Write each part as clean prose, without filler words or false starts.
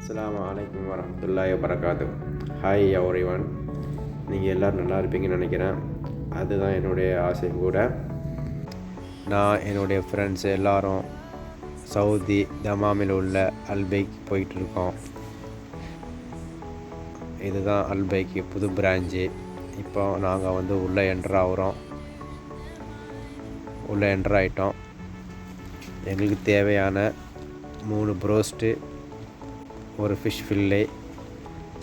அஸ்ஸலாமு அலைக்கும் வரஹ்மத்துல்லாஹி வபரகாத்துஹு. ஹாய் எவ்ரிவன், நீங்கள் எல்லோரும் நல்லா இருப்பீங்கன்னு நினைக்கிறேன். அதுதான் என்னுடைய ஆசையும் கூட. நான் என்னுடைய ஃப்ரெண்ட்ஸ் எல்லோரும் சவுதி தமாமில் உள்ள அல்பைக் போயிட்டுருக்கோம். இதுதான் அல்பைக்கு புது பிரான்ச்சு. இப்போ நாங்கள் உள்ளே என்ட்ரு ஆகிறோம். உள்ளே என்ட்ரு ஆகிட்டோம். எங்களுக்கு தேவையான 3 ப்ரோஸ்ட்டு, ஒரு fish fillet,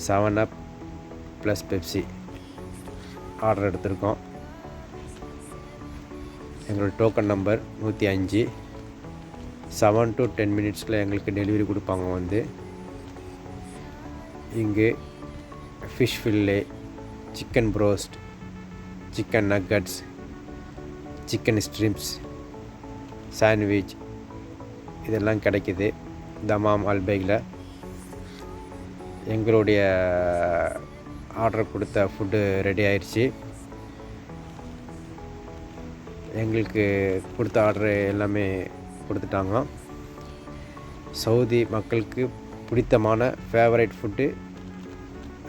7 Up plus Pepsi order எடுத்திருக்கோம். எங்களோட டோக்கன் நம்பர் 105. 7 to 10 மினிட்ஸில் எங்களுக்கு டெலிவரி கொடுப்பாங்க. இங்கு fish fillet, chicken broast, chicken nuggets, chicken strips, sandwich இதெல்லாம் கிடைக்கிது தமாம் அல்பைக்கில். எங்களுடைய ஆர்டர் கொடுத்த ஃபுட்டு ரெடி ஆயிடுச்சு. எங்களுக்கு கொடுத்த ஆர்டரு எல்லாமே கொடுத்துட்டாங்க. சவுதி மக்களுக்கு பிடித்தமான favourite food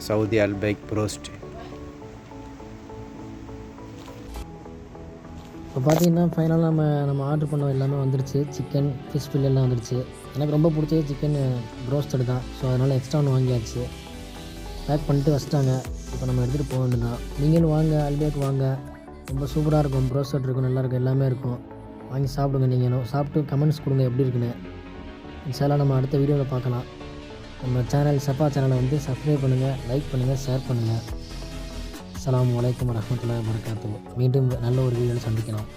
Saudi Al Baik Frost. இப்போ பார்த்தீங்கன்னா ஃபைனலாக நம்ம ஆர்டர் பண்ண எல்லாமே வந்துருச்சு. சிக்கன், ஃபிஷ் ஃபில் எல்லாம் வந்துருச்சு. எனக்கு ரொம்ப பிடிச்சது சிக்கன் ப்ரோஸ்டடு தான். ஸோ அதனால் எக்ஸ்ட்ரா ஒன்று வாங்கியாச்சு. பேக் பண்ணிட்டு வச்சிட்டாங்க. இப்போ நம்ம எடுத்துகிட்டு போக வேண்டியது தான். நீங்களும் வாங்க, அல்பைக் வாங்க. ரொம்ப சூப்பராக இருக்கும். ப்ரோஸ்டட் இருக்கும், நல்லாயிருக்கும், எல்லாமே இருக்கும். வாங்கி சாப்பிடுங்க. நீங்களும் சாப்பிட்டு கமெண்ட்ஸ் கொடுங்க எப்படி இருக்குன்னு. இன்ஷால்லா நம்ம அடுத்த வீடியோவில் பார்க்கலாம். நம்ம சேனல் ஷஃபா சேனலை சப்ஸ்கிரைப் பண்ணுங்கள், லைக் பண்ணுங்கள், ஷேர் பண்ணுங்கள். அஸ்ஸலாமு அலைக்கும் வரஹ்மத்துல்லாஹி வபரகாத்துஹு. மீண்டும் நல்ல ஒரு வீடியோவில் சந்திக்கலாம்.